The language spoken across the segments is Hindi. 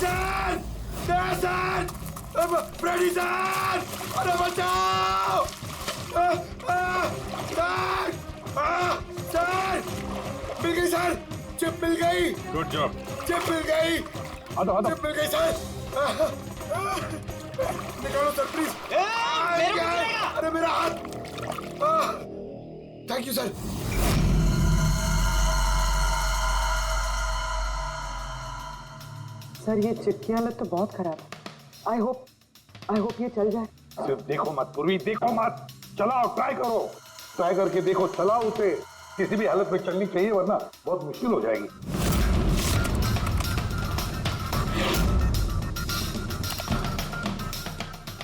सर, सर, फ्रेडी सर, अरे बचाओ! सर, मिल गई सर, चिप मिल गई। Good job. चिप मिल गई। चिप मिल गई सर। निकालो सर प्लीज। अरे मेरा हाथ। Thank you sir. सर ये चिप की हालत तो बहुत खराब है। आई होप ये चल जाए। सिर्फ देखो मत पूर्वी, देखो मत, चलाओ, ट्राई करो, ट्राई करके देखो, चलाओ उसे। किसी भी हालत में चलनी चाहिए वरना बहुत मुश्किल हो जाएगी।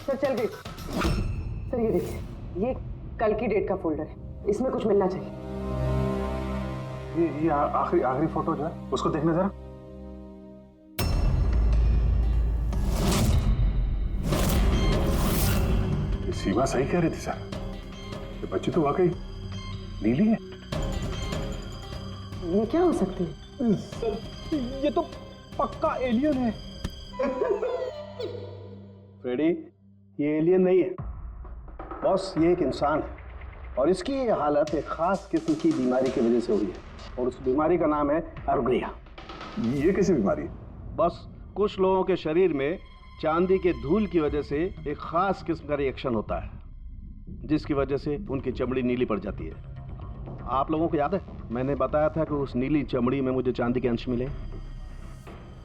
सर चल गई। सर ये देखिए, ये कल की डेट का फोल्डर है, इसमें कुछ मिलना चाहिए। ये आखिरी फोटो जो है उसको देखने जरा। सीमा सही कह रही थी सर, ये बच्ची तो वाकई नीली है। ये क्या हो सकती है? सर ये तो पक्का एलियन है। फ्रेडी, ये एलियन नहीं है बॉस, ये एक इंसान है और इसकी ये हालत एक खास किस्म की बीमारी की वजह से हुई है और उस बीमारी का नाम है अर्गुनिया। ये कैसी बीमारी है? बस कुछ लोगों के शरीर में चांदी के धूल की वजह से एक खास किस्म का रिएक्शन होता है जिसकी वजह से उनकी चमड़ी नीली पड़ जाती है। आप लोगों को याद है मैंने बताया था कि उस नीली चमड़ी में मुझे चांदी के अंश मिले।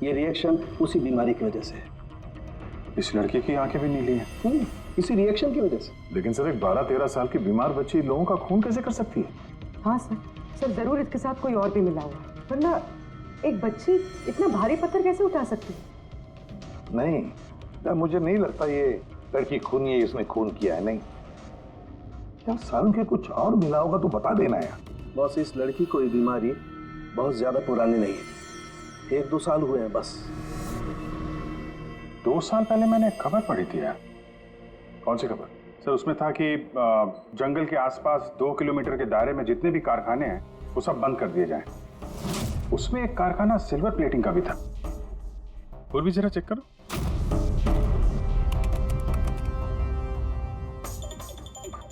ये रिएक्शन उसी बीमारी की वजह से है। इस लड़के की आंखें भी नीली हैं। इसी रिएक्शन की वजह से। लेकिन सर एक 12-13 साल की बीमार बच्ची लोगों का खून कैसे कर सकती है? हाँ सर जरूर इसके साथ कोई और भी मिला हुआ है, वरना एक बच्ची इतना भारी पत्थर कैसे उठा सकती है? नहीं यार, मुझे नहीं लगता ये लड़की खूनी है, इसने खून किया है। नहीं यार, साल के कुछ और मिला होगा तो बता देना यार। बॉस इस लड़की को ये बीमारी बहुत ज्यादा पुरानी नहीं है, 1-2 साल हुए हैं बस। 2 साल पहले मैंने खबर पढ़ी थी यार। कौन सी खबर? सर उसमें था कि जंगल के आसपास 2 किलोमीटर के दायरे में जितने भी कारखाने हैं वो सब बंद कर दिए जाएं। उसमें एक कारखाना सिल्वर प्लेटिंग का भी था। और भी जरा चेक करो।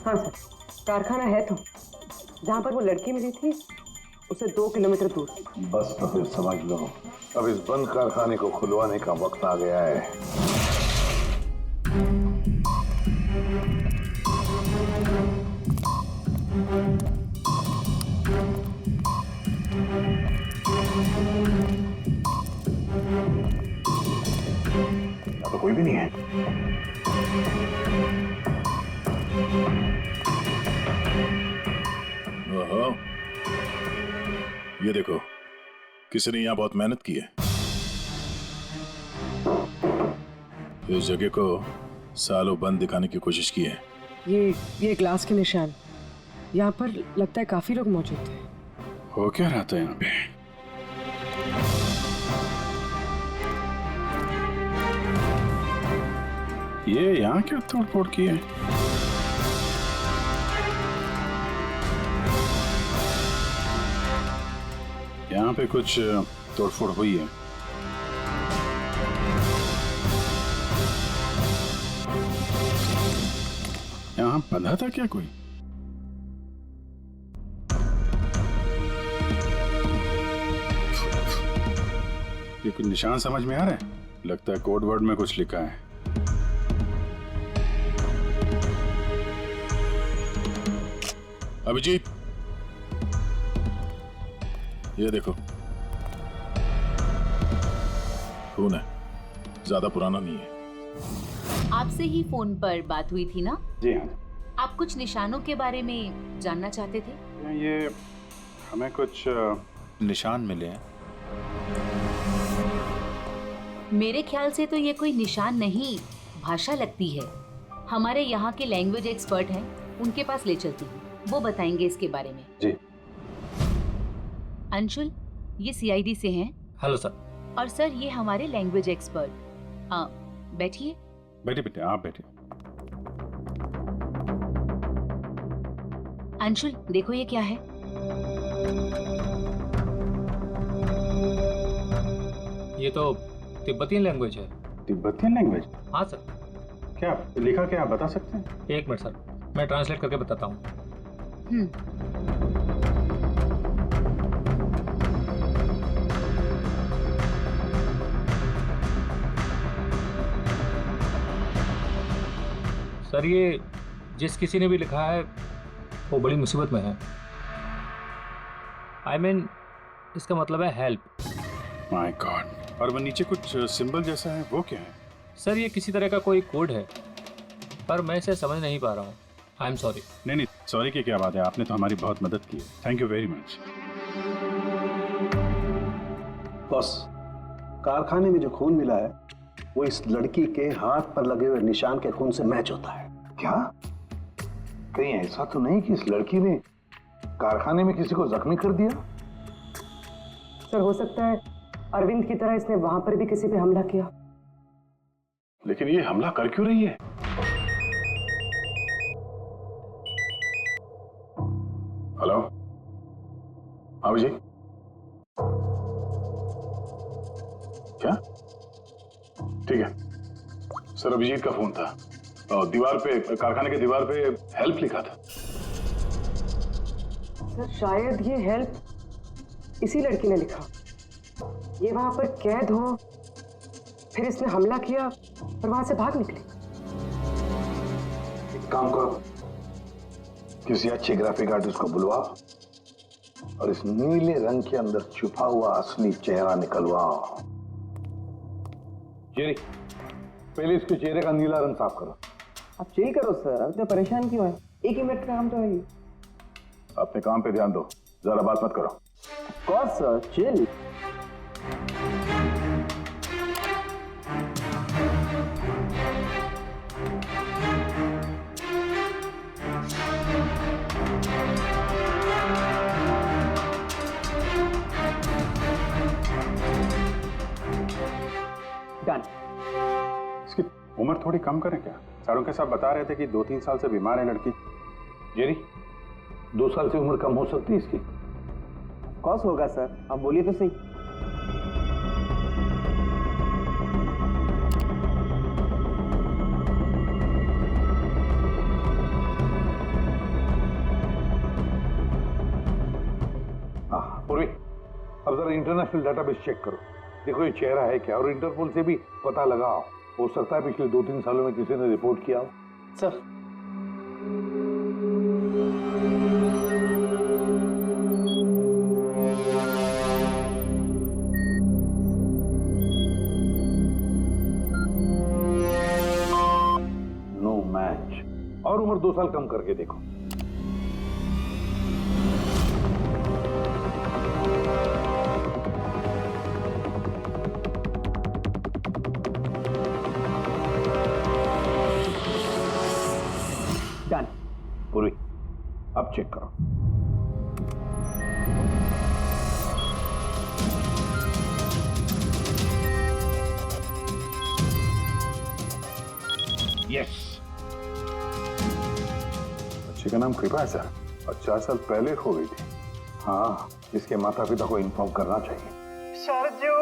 हाँ सर, कारखाना है तो जहाँ पर वो लड़की मिली थी उसे 2 किलोमीटर दूर। बस तो फिर समझ लो, अब इस बंद कारखाने को खुलवाने का वक्त आ गया है। यहाँ तो कोई भी नहीं है। ओहो, ये देखो, किसी ने यहाँ बहुत मेहनत की है। इस जगह को सालों बंद दिखाने की कोशिश की है। ये ग्लास के निशान, यहाँ पर लगता है काफी लोग मौजूद थे। हो क्या रहा था यहाँ पे? ये यहाँ क्या तोड़-फोड़ की है? यहाँ पे कुछ तोड़फोड़ हुई है। यहाँ बंधा था क्या कोई? ये कुछ निशान समझ में आ रहा है? लगता है कोड वर्ड में कुछ लिखा है। अभिजीत, ये देखो, खून है, ज्यादा पुराना नहीं है। आपसे ही फोन पर बात हुई थी ना? जी हाँ। आप कुछ निशानों के बारे में जानना चाहते थे? ये हमें कुछ निशान मिले हैं। मेरे ख्याल से तो ये कोई निशान नहीं, भाषा लगती है। हमारे यहाँ के लैंग्वेज एक्सपर्ट हैं, उनके पास ले चलती हूँ, वो बताएंगे इसके बारे में। जी। अंशुल, ये सीआईडी से हैं। Hello sir. और सर ये हमारे लैंग्वेज एक्सपर्ट। बैठिए। बैठे बेटे, आप बैठे। अंशुल देखो ये क्या है। ये तो तिब्बतियन लैंग्वेज है। Tibetan language? हाँ सर। क्या लिखा, क्या आप बता सकते हैं? एक मिनट सर, मैं ट्रांसलेट करके बताता हूँ। सर ये जिस किसी ने भी लिखा है वो बड़ी मुसीबत में है। I mean, इसका मतलब है हेल्प। My God. और वो नीचे कुछ सिंबल जैसा है, वो क्या है? सर ये किसी तरह का कोई कोड है, पर मैं इसे समझ नहीं पा रहा हूँ। I am sorry. नहीं, सॉरी की क्या बात है, आपने तो हमारी बहुत मदद की है। Thank you very much. Boss, कारखाने में जो खून मिला है वो इस लड़की के हाथ पर लगे हुए निशान के खून से मैच होता है। क्या? कहीं ऐसा तो नहीं कि इस लड़की ने कारखाने में किसी को जख्मी कर दिया? सर हो सकता है अरविंद की तरह इसने वहां पर भी किसी पे हमला किया। लेकिन ये हमला कर क्यों रही है? हेलो, हाँ जी। क्या? ठीक है सर, अभिजीत का फोन था और दीवार पे, कारखाने के दीवार पे हेल्प लिखा था। सर शायद ये हेल्प इसी लड़की ने लिखा। ये वहां पर कैद हो, फिर इसने हमला किया और वहां से भाग निकली। एक काम करो, किसी अच्छे ग्राफिक आर्टिस्ट को बुलवाओ और इस नीले रंग के अंदर छुपा हुआ असली चेहरा निकलवाओ। जेरी, पहले इसके चेहरे का नीला रंग साफ करो। आप चिल करो सर, अब तो परेशान क्यों है? एक ही मिनट का काम तो है ही। अपने काम पे ध्यान दो, ज्यादा बात मत करो। कौन सर, चिल। डन। इसकी उम्र थोड़ी कम करें क्या? सारों के साथ बता रहे थे कि 2-3 साल से बीमार है लड़की। जेरी, 2 साल से उम्र कम हो सकती है इसकी? कौन होगा सर, आप बोलिए तो सही। हाँ पूर्वी, अब जरा इंटरनेशनल डेटाबेस चेक करो, देखो ये चेहरा है क्या, और इंटरपोल से भी पता लगाओ। हो सकता है पिछले 2-3 सालों में किसी ने रिपोर्ट किया हो। Sir no match. और उम्र 2 साल कम करके देखो। डन। पूरी, अब चेक करो। यस, बच्चे का नाम कृपा है सर, और 4 साल पहले हो गई थी। हाँ, इसके माता पिता को इन्फॉर्म करना चाहिए। सर जो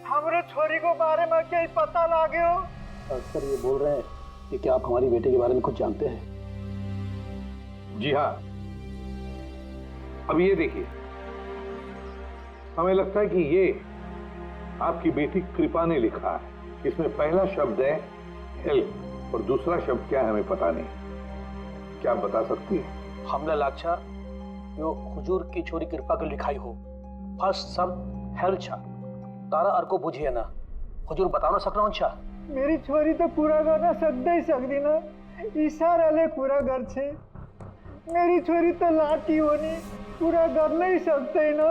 हमारे छोरी को बारे में क्या पता लागे हो? सर ये बोल रहे हैं कि क्या आप हमारी बेटे के बारे में कुछ जानते हैं? जी हाँ, अब ये देखिए, हमें लगता है कि ये आपकी बेटी कृपा ने लिखा है। इसमें पहला शब्द है हेल्प और दूसरा शब्द क्या है हमें पता नहीं। क्या आप बता सकती है? हमला लाक्षा यो हुजूर की छोरी कृपा के लिखाई हो। फर्स्ट शब्द हेल्प छा, तारा अर्को बुझिए ना। हुजूर बताओ ना सकना छा। मेरी छोरी तो पूरा करना सकता ही सकती ना, इशारा ले पूरा घर छे। मेरी छोरी तो लाठी होनी पूरा कर नहीं सकते ना।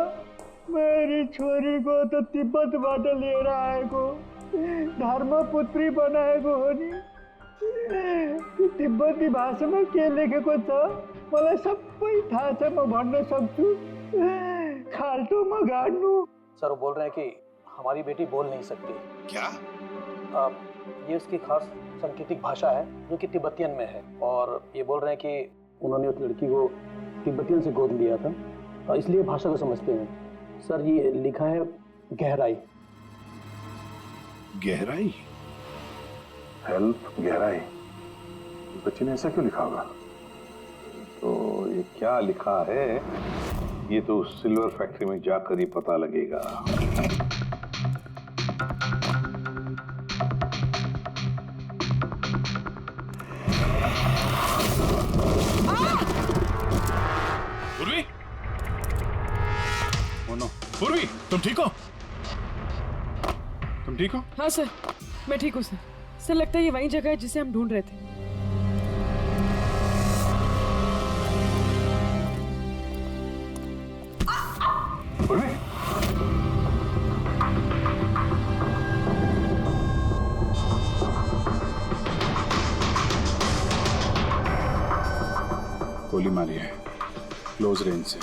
मेरी छोरी को तो तिब्बत बाटे ले रहा है को धर्मपुत्री बनाए को होनी। तिब्बती भाषा में के लेखेको छ मलाई सबै थाहा छ, म भन्न सक्छु। खाल्टो म गाड्नु। सर वो बोल रहे हैं कि हमारी बेटी बोल नहीं सकती। क्या? ये उसकी खास सांकेतिक भाषा है जो कि तिब्बतियन में है, और ये बोल रहे हैं कि उन्होंने उस लड़की को तिब्बतियन से गोद लिया था, इसलिए भाषा को समझते हैं। सर ये लिखा है गहराई। गहराई। हेल्प गहराई, बच्ची ने ऐसा क्यों लिखा होगा? तो ये क्या लिखा है ये तो सिल्वर फैक्ट्री में जाकर ही पता लगेगा। पूर्वी, ओ नो, पूर्वी, तुम ठीक हो? तुम ठीक हो? हाँ सर, मैं ठीक हूँ सर। सर लगता है ये वही जगह है जिसे हम ढूंढ रहे थे। पूर्वी, गोली मारी है क्लोज रेंज से।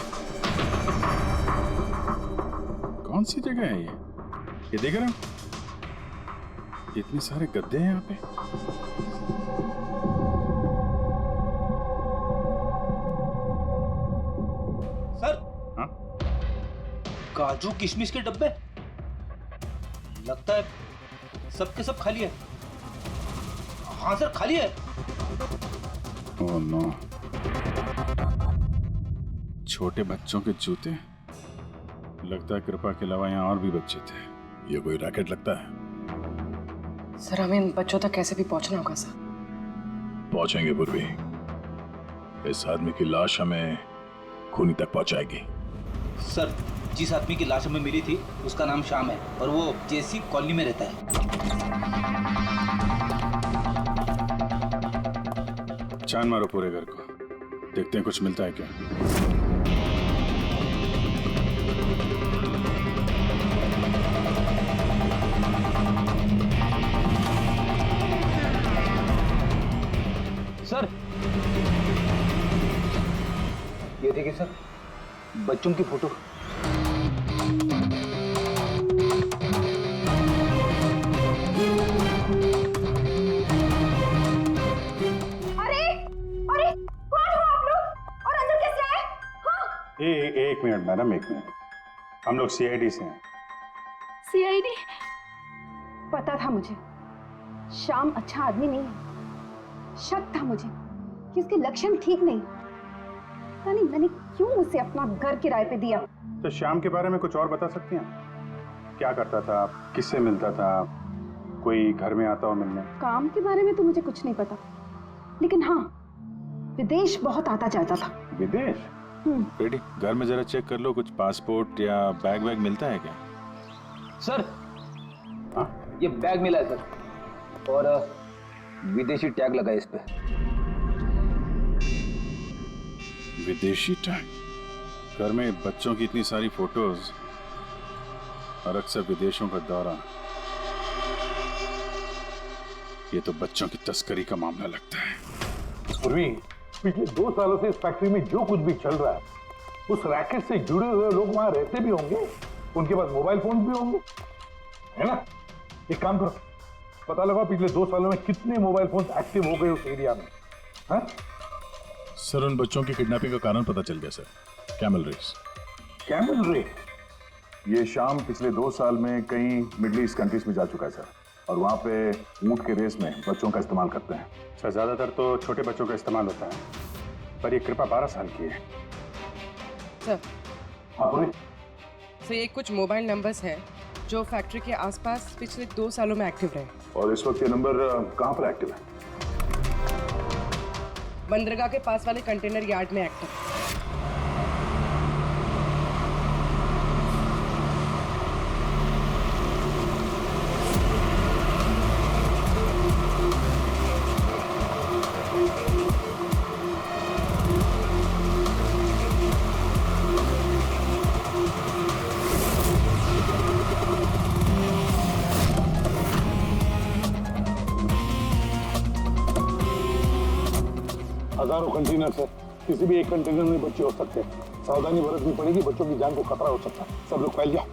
कौन सी जगह है ये देख रहे हो? इतने सारे गद्दे हैं यहाँ पे। सर, हाँ? काजू किशमिश के डब्बे, लगता है सबके सब खाली है। हाँ सर, खाली है। ओह नो, छोटे बच्चों के जूते। लगता है कृपा के अलावा यहाँ और भी बच्चे थे। ये कोई रैकेट लगता है। सर हमें इन बच्चों तक कैसे भी पहुंचना होगा सर। पहुंचेंगे पूर्वी। इस आदमी की लाश हमें खूनी तक पहुंचाएगी। सर, जिस आदमी की लाश हमें मिली थी उसका नाम श्याम है और वो जेसी कॉलोनी में रहता है। छान मारो पूरे घर को, देखते हैं कुछ मिलता है क्या। सर, ये देखिए सर, बच्चों की फोटो। एक मिनट मैडम, एक मिनट। हम लोग सीआईडी से हैं। सीआईडी? पता था मुझे श्याम अच्छा आदमी नहीं है। शक था मुझे कि उसके लक्षण ठीक नहीं। पता नहीं मैंने क्यों उसे अपना घर किराए पे दिया। तो श्याम के बारे में कुछ और बता सकती हैं? क्या करता था, किससे मिलता था, कोई घर में आता हो मिलने? काम के बारे में तो मुझे कुछ नहीं पता, लेकिन हाँ, विदेश बहुत आता जाता था। विदेश? रेडी, घर में जरा चेक कर लो, कुछ पासपोर्ट या बैग वैग मिलता है क्या? सर, हाँ? ये बैग मिला है सर, और विदेशी टैग लगा है इस पे। विदेशी टैग? घर में बच्चों की इतनी सारी फोटोज और अक्सर विदेशों का दौरा, ये तो बच्चों की तस्करी का मामला लगता है। पूर्वी, पिछले 2 सालों से इस फैक्ट्री में जो कुछ भी चल रहा है, उस रैकेट से जुड़े हुए लोग वहां रहते भी होंगे, उनके पास मोबाइल फोन भी होंगे, है ना? एक काम करो, पता लगाओ पिछले 2 सालों में कितने मोबाइल फोन एक्टिव हो गए उस एरिया में। हाँ? सर, उन बच्चों की किडनैपिंग का कारण पता चल गया सर। Camel race. कैमल रे? ये शाम पिछले 2 साल में कई मिडिल ईस्ट कंट्रीज में जा चुका है सर, और वहाँ पे ऊंट के रेस में बच्चों का इस्तेमाल करते हैं। सर, ज्यादातर तो छोटे बच्चों का इस्तेमाल होता है, पर ये कृपा 12 साल की है। सर, हाँ पूर्वी, तो ये कुछ मोबाइल नंबर्स हैं जो फैक्ट्री के आसपास पिछले 2 सालों में एक्टिव रहे। और इस वक्त ये नंबर कहाँ पर एक्टिव है? बंदरगाह के पास वाले कंटेनर यार्ड में एक्टिव। हजारों कंटेनर है, किसी भी एक कंटेनर में बच्चे हो सकते हैं। सावधानी बरतनी पड़ेगी, बच्चों की जान को खतरा हो सकता है। सब लोग फैल जाओ।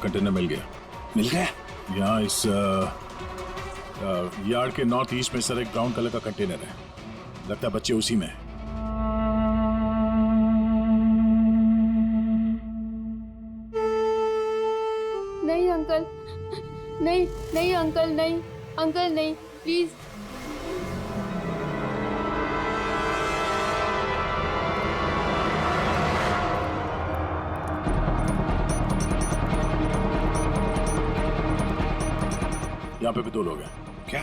कंटेनर मिल गया। मिल गया? यहाँ इस यार्ड के नॉर्थ ईस्ट में सर एक ब्राउन कलर का कंटेनर है, लगता है बच्चे उसी में हैं। नहीं अंकल, नहीं नहीं अंकल, नहीं अंकल, नहीं प्लीज। यहाँ पे भी 2 लोग हैं। क्या?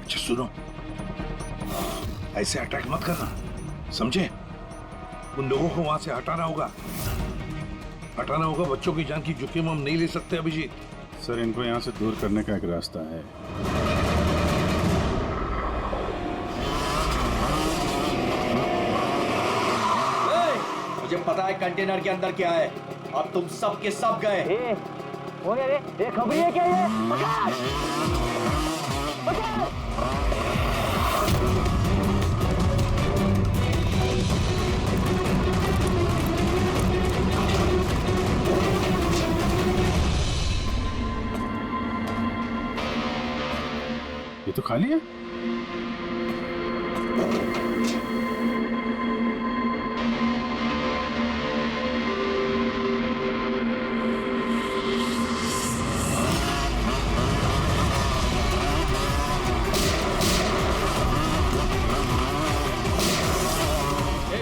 अच्छा सुनो, ऐसे अटैक मत करना, समझे? उन लोगों को वहां से हटाना होगा, बच्चों की जान की जोखिम हम नहीं ले सकते अभिजीत। सर इनको यहाँ से दूर करने का एक रास्ता है। मुझे पता है कंटेनर के अंदर क्या है। अब तुम सब के सब गए। खबरी है क्या ये? पकड़! पकड़! ये तो खाली है।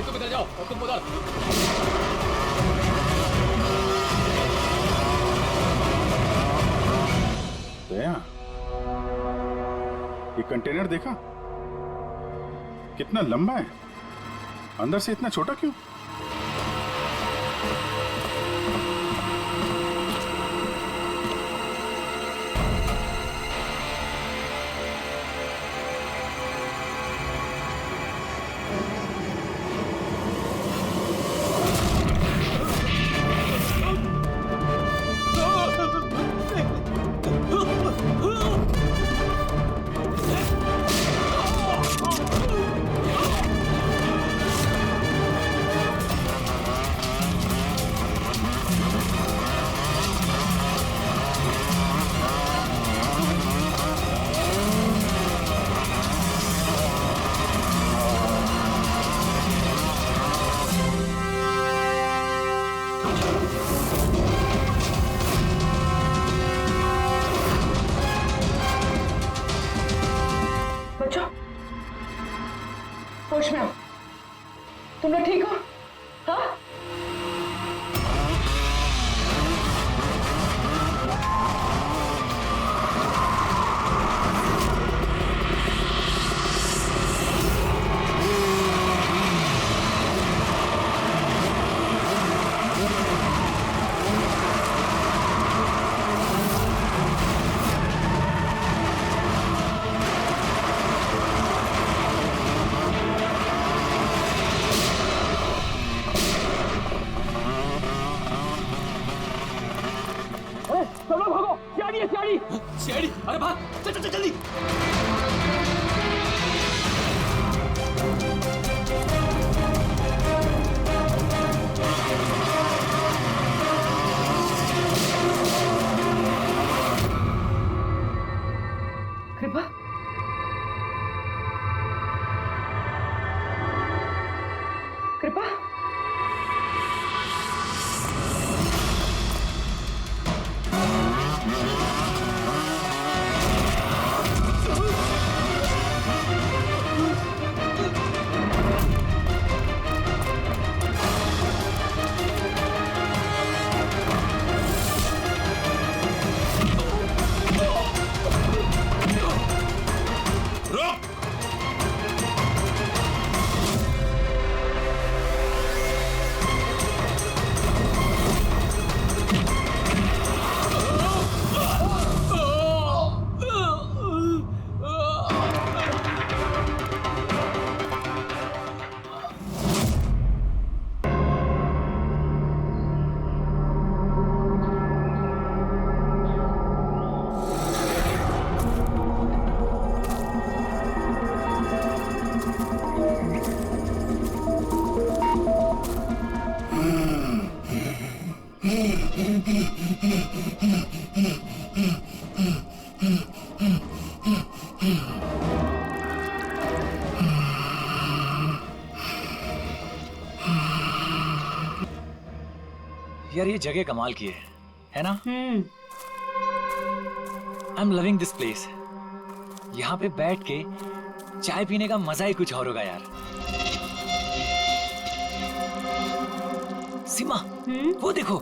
तुम इधर जाओ और तुम उधर। दया, ये कंटेनर देखा कितना लंबा है, अंदर से इतना छोटा क्यों? होश में आओ। तुम लोग ठीक हो? हाँ? सीआईडी, अरे भाग, चल चल चल जल्दी। कृपा, कृपा, ये जगह कमाल की है ना? I am loving this place. यहाँ पे बैठ के चाय पीने का मजा ही कुछ और होगा यार। सीमा, वो देखो।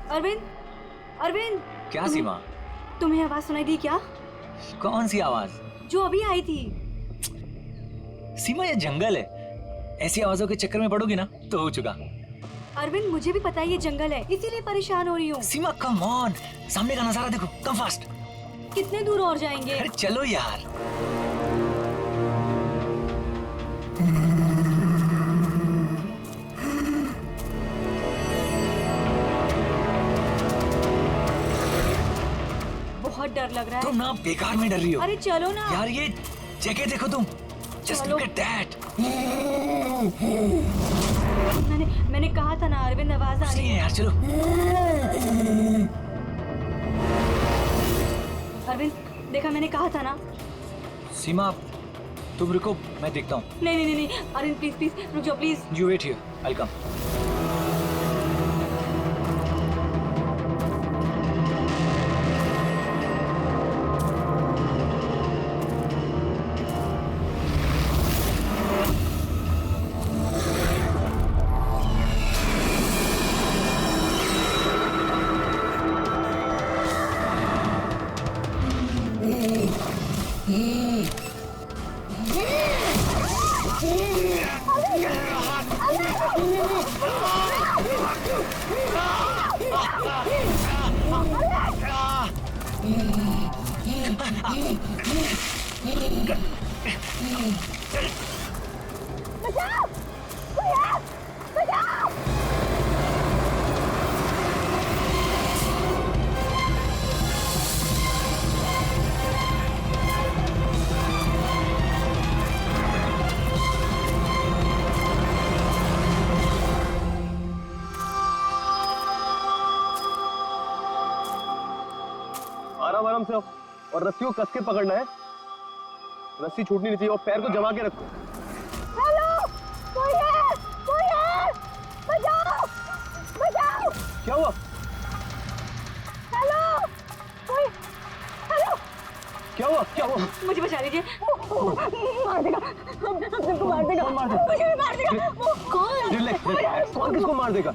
अरविंद, अरविंद। क्या सीमा? तुम्हें आवाज सुनाई दी क्या? कौन सी आवाज? जो अभी आई थी। सीमा, ये जंगल है, ऐसी आवाजों के चक्कर में पड़ोगी ना तो हो चुका। अरविंद, मुझे भी पता है ये जंगल है, इसीलिए परेशान हो रही हूँ। सीमा कम ऑन, सामने का नजारा देखो, कम फास्ट। कितने दूर और जाएंगे? अरे चलो यार। बहुत डर लग रहा है। तुम ना बेकार में डर रही हो। अरे चलो ना यार, ये जगह देखो तुम। Just look at that. मैंने कहा था ना अरविंद, आवाज आ रही है। यार चलो। अरविंद, देखा, मैंने कहा था ना। सीमा, तुम रुको, मैं देखता हूँ। नहीं, अरविंद प्लीज प्लीज रुक जाओ please. You wait here, I'll come. आराम से और रस्सी को कस के पकड़ना है। रस्सी छूटनी नहीं चाहिए और पैर को जमा के रखो। हेलो, कोई है, बचाओ, बचाओ। क्या हुआ? हेलो, कोई, हेलो। क्या हुआ? मुझे बचा लीजिए। मार देगा, हम सबको मार देगा। कौन मार देगा? मुझे भी मार देगा। कौन? रिलैक्स। कौन किसको मार देगा?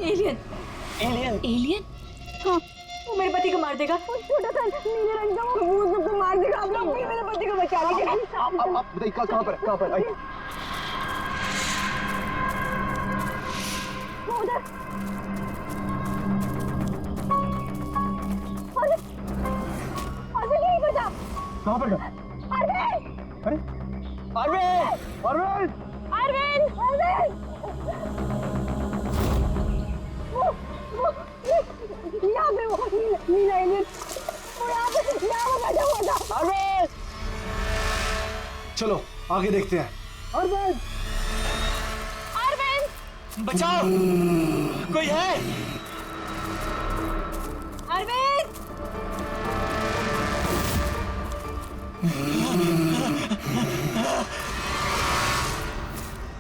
एलियन? हाँ, वो मेरे पति को मार देगा। छोटा सा नीले रंग का वो सबको मार देगा। आप लोग मेरे पति को बचा लीजिए। आप बताइए कहाँ पर? आइए। उधर। अरविंद यहीं पर था। कहाँ पर? अरविंद! अरविंद! यहाँ पे वो नीला एलियन, वो यहाँ पे बैठा हुआ था। अरविंद! चलो आगे देखते हैं। अरविंद! बचाओ, कोई है? अरविंद!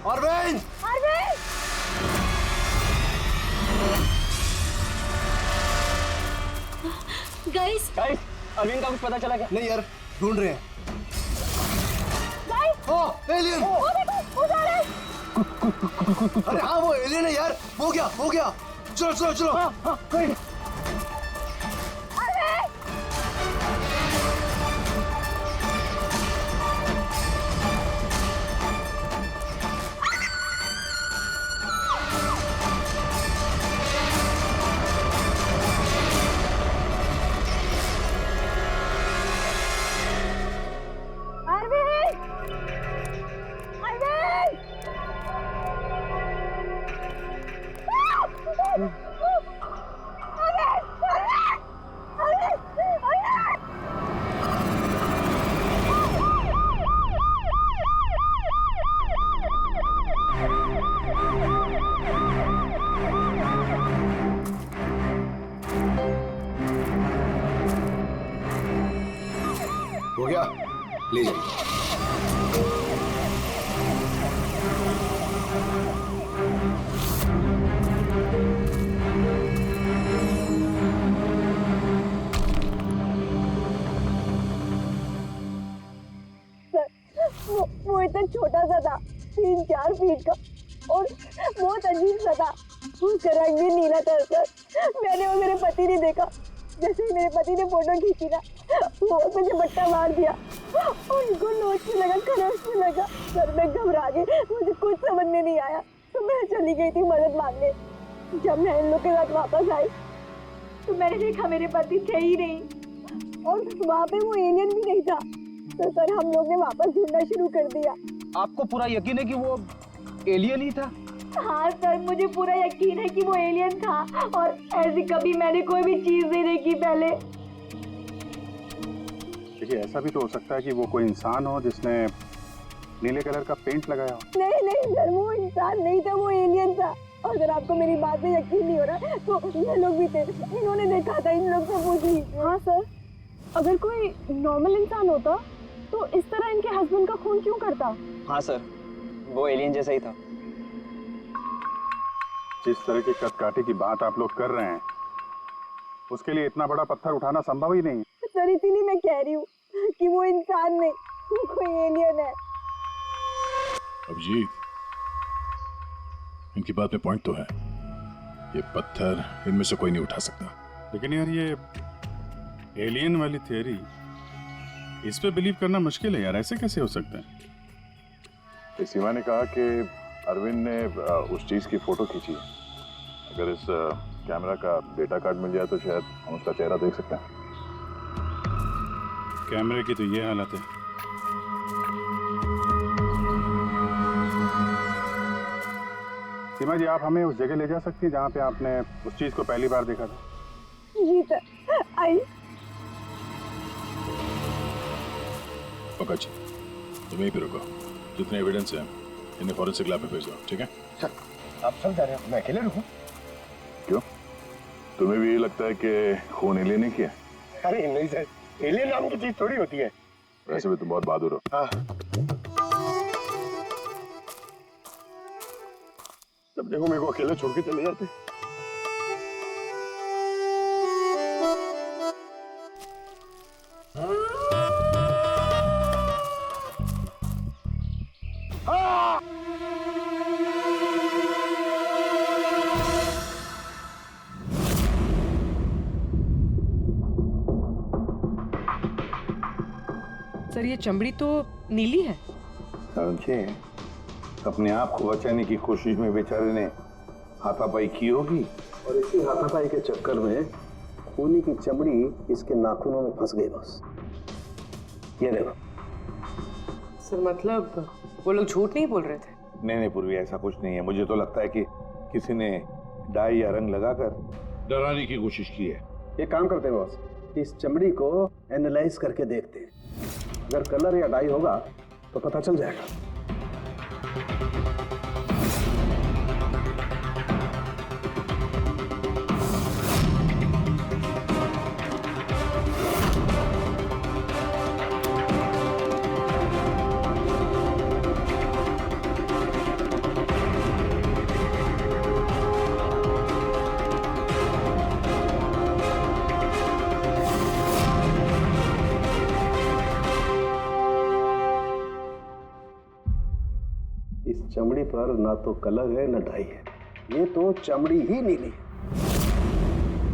अरविंद! गाइस, अरविंद का कुछ पता चला क्या? नहीं यार, ढूंढ रहे हैं। एलियन! अरे हाँ, वो एलियन है यार। हो गया। चलो। हो गया, ले जाइए। वो इतना छोटा सा था, 3-4 फीट का, और बहुत अजीब सा था। उसका रंग भी नीला था सर। मैंने और मेरे पति ने देखा, जैसे ही मेरे पति ने फोटो खींची ना, वो मुझे बट्टा मार दिया। उनको नोच में लगा, खरोच में लगा। सर मैं घबरा गई, मुझे कुछ समझ में नहीं आया, तो मैं चली गई थी मदद मांगने। जब मैं इन लोग के साथ वापस आई तो मैंने देखा मेरे पति थे ही नहीं, और वहाँ पे वो एलियन भी नहीं था। तो सर हम लोग ने वापस ढूंढना शुरू कर दिया। आपको पूरा यकीन है कि वो एलियन ही था? हाँ सर, मुझे पूरा यकीन है कि वो एलियन था, और ऐसी कभी मैंने कोई भी चीज नहीं देखी पहले। देखिए, ऐसा भी तो हो सकता है कि वो कोई इंसान हो जिसने नीले कलर का पेंट लगाया हो। नहीं नहीं सर, वो इंसान नहीं था, वो एलियन था। और अगर आपको मेरी बात में यकीन नहीं हो रहा तो ये लोग भी थे, इन्होंने देखा था, इन लोग से पूछ लीजिए। हाँ सर, अगर कोई नॉर्मल इंसान होता तो इस तरह इनके हस्बैंड का खून क्यों करता? हाँ सर, वो एलियन जैसा ही था। जिस तरह की कदकाठी की बात आप लोग कर रहे हैं, उसके लिए इतना बड़ा पत्थर उठाना संभव ही नहीं है। सर इसीलिए मैं कह रही हूँ कि वो इंसान नहीं, वो कोई एलियन है। अभिजीत, इनकी बात में पॉइंट तो है। ये पत्थर इनमें से कोई नहीं उठा सकता। लेकिन यार, ये एलियन वाली थियरी, इस पे बिलीव करना मुश्किल है यार। ऐसे कैसे हो सकता है? सीमा ने कहा कि अरविंद ने उस चीज की फोटो खींची है। अगर इस कैमरा का डेटा कार्ड मिल जाए तो शायद हम उसका चेहरा देख सकते हैं। कैमरे की तो ये हालत है। सीमा जी, आप हमें उस जगह ले जा सकती हैं जहाँ पे आपने उस चीज को पहली बार देखा था? जी सर, आइए। पंकज, तुम यहीं पे रुको। जितने एविडेंस हैं इन्हें फॉरेंसिक लैब में भेज दो, ठीक है? सर, आप सब जा रहे हैं, मैं अकेले रुकूं? क्यों? तुम्हें भी ये लगता है कि खून एलियन ने किया? अरे नहीं सर, एलियन नाम की चीज थोड़ी होती है। वैसे भी तुम बहुत बहादुर हो। हाँ। तब देखो मेरे को अकेले छोड़ के चले जाते। सर ये चमड़ी तो नीली है। समझे, अपने आप को बचाने की कोशिश में बेचारे ने हाथापाई की होगी, और इसी हाथापाई के चक्कर में खूनी की चमड़ी इसके नाखूनों में फंस गई। बस ये देखो। सर मतलब वो लोग झूठ नहीं बोल रहे थे? नहीं नहीं पूर्वी, ऐसा कुछ नहीं है। मुझे तो लगता है कि किसी ने डाई या रंग लगाकर डराने की कोशिश की है। एक काम करते हैं बॉस, इस चमड़ी को एनालाइज करके देखते हैं। अगर कलर या डाई होगा तो पता चल जाएगा। इस चमड़ी पर ना तो कलर है ना डाई है, ये तो चमड़ी ही नीली है।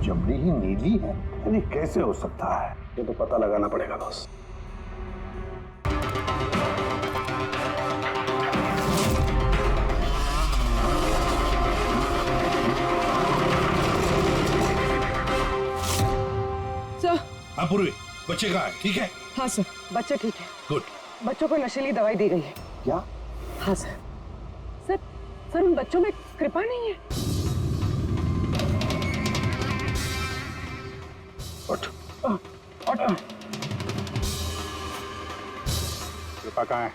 चमड़ी ही नीली है? अरे कैसे हो सकता है? ये तो पता लगाना पड़ेगा बॉस। सर। हाँ पूर्वी, बच्चे कहाँ है? ठीक है? हाँ सर, बच्चे ठीक है। गुड। बच्चों को नशीली दवाई दी गई है। क्या? हाँ सर। सर, सर उन बच्चों में कृपा नहीं है। उठ। कृपा कहाँ है?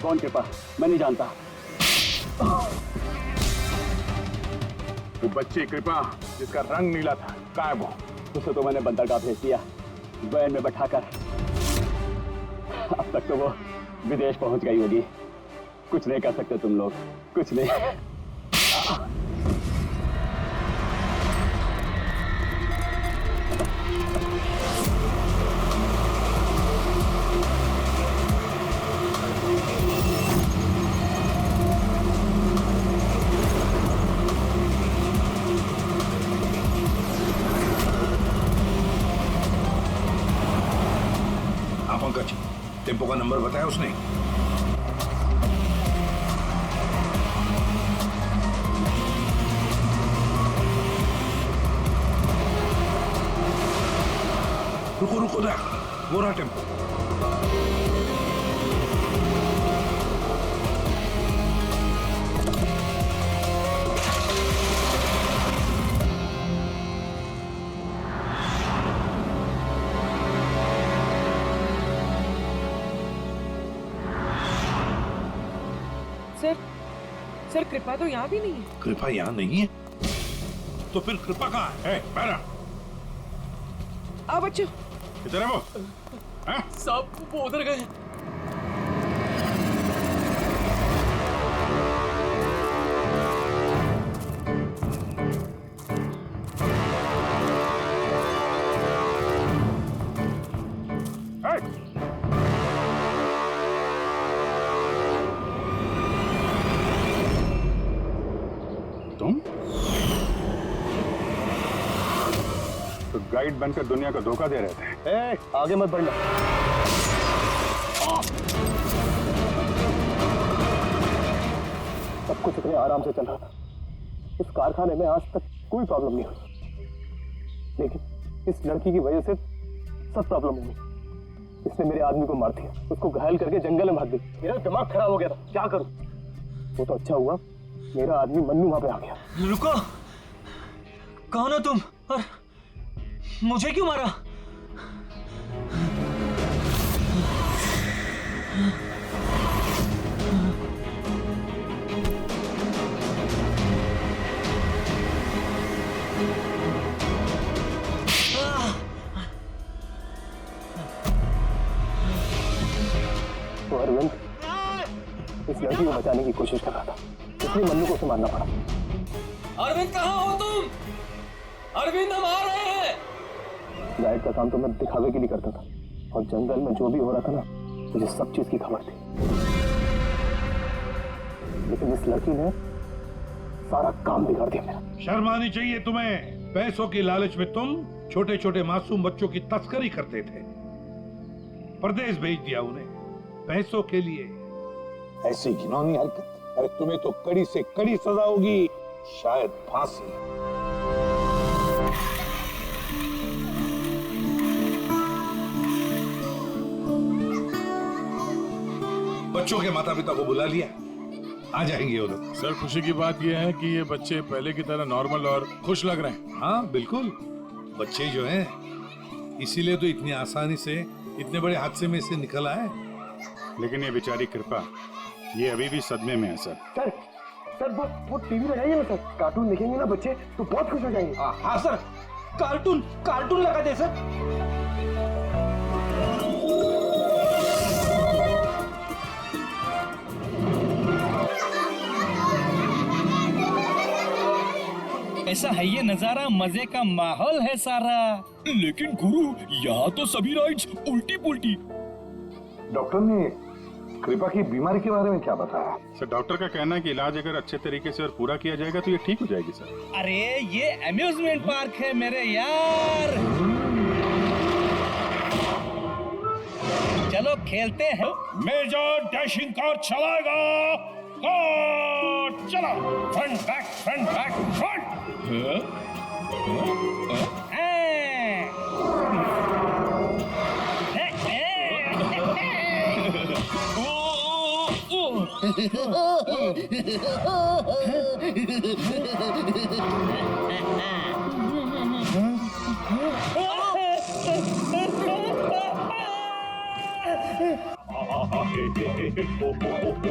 कौन कृपा? मैं नहीं जानता। वो बच्ची कृपा जिसका रंग नीला था, कहाँ है वो? उसे तो मैंने बंदरगाह भेज दिया, वैन में बैठाकर। अब तक तो वो विदेश पहुंच गई होगी। कुछ नहीं कर सकते तुम लोग, कुछ नहीं। हाँ पंकज, टेम्पो का नंबर बताया उसने? रुको रुको ना, वो रहा टेम्पो। सर कृपा तो यहाँ भी नहीं है। कृपा यहाँ नहीं है? तो फिर कृपा कहाँ है? पैरा आ बच्चों, इधर है वो? साहब वो उधर गए। तुम तो गाइड बनकर दुनिया को धोखा दे रहे थे। आगे मत बढ़ना। सब कुछ इतने आराम से चल रहा था। इस कारखाने में आज तक कोई प्रॉब्लम नहीं हुई, लेकिन इस लड़की की वजह से सब प्रॉब्लम हुई। इसने मेरे आदमी को मार दिया, उसको घायल करके जंगल में भाग गई। मेरा दिमाग खराब हो गया था, क्या करूं? वो तो अच्छा हुआ मेरा आदमी मन्नू वहां पे आ गया। रुको, कौन हो तुम और मुझे क्यों मारा? तो अरविंद इस लड़की को बचाने की कोशिश कर रहा था, इसलिए मन्नू को उसे मारना पड़ा। अरविंद कहाँ हो तुम? अरविंद हम आ रहे हैं। गाइड का काम तो मैं दिखावे के लिए करता था, और जंगल में जो भी हो रहा था ना, मुझे सब चीज की खबर थी। लेकिन इस लड़की ने सारा काम बिगाड़ दिया मेरा। शर्म आनी चाहिए तुम्हें। पैसों की लालच में तुम छोटे छोटे मासूम बच्चों की तस्करी करते थे, परदेश भेज दिया उन्हें पैसों के लिए। ऐसी घिनौनी हरकत, अरे तुम्हें तो कड़ी से कड़ी सजा होगी, शायद फांसी। बच्चों के माता पिता को बुला लिया, आ जाएंगे वो लोग। सर खुशी की बात यह है कि ये बच्चे पहले की तरह नॉर्मल और खुश लग रहे हैं। हाँ बिल्कुल, बच्चे जो हैं इसीलिए तो इतनी आसानी से इतने बड़े हादसे में से निकल आए। लेकिन ये बेचारी कृपा, ये अभी भी सदमे में है सर। सर वो टीवी लगाइए ना सर, कार्टून देखेंगे ना बच्चे तो बहुत खुश हो जाएंगे। हाँ सर, कार्टून लगा दे सर। ऐसा है ये नजारा, मजे का माहौल है सारा। लेकिन गुरु यहाँ तो सभी राइड्स उल्टी पुल्टी। डॉक्टर ने कृपा की बीमारी के बारे में क्या बताया? सर डॉक्टर का कहना है कि इलाज अगर अच्छे तरीके से और पूरा किया जाएगा तो ये ठीक हो जाएगी सर। अरे ये अम्यूजमेंट पार्क है मेरे यार, चलो खेलते हैं। मेजर डैशिंग कार चलाएगा, कार चला, फ्रंट बैक फ्रंट।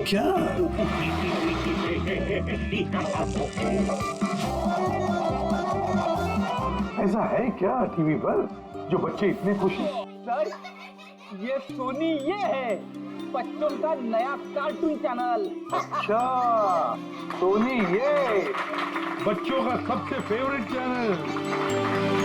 क्या? ऐसा है क्या टीवी पर जो बच्चे इतने खुश हैं? ये सोनी ये है बच्चों का नया कार्टून चैनल। अच्छा, सोनी ये बच्चों का सबसे फेवरेट चैनल।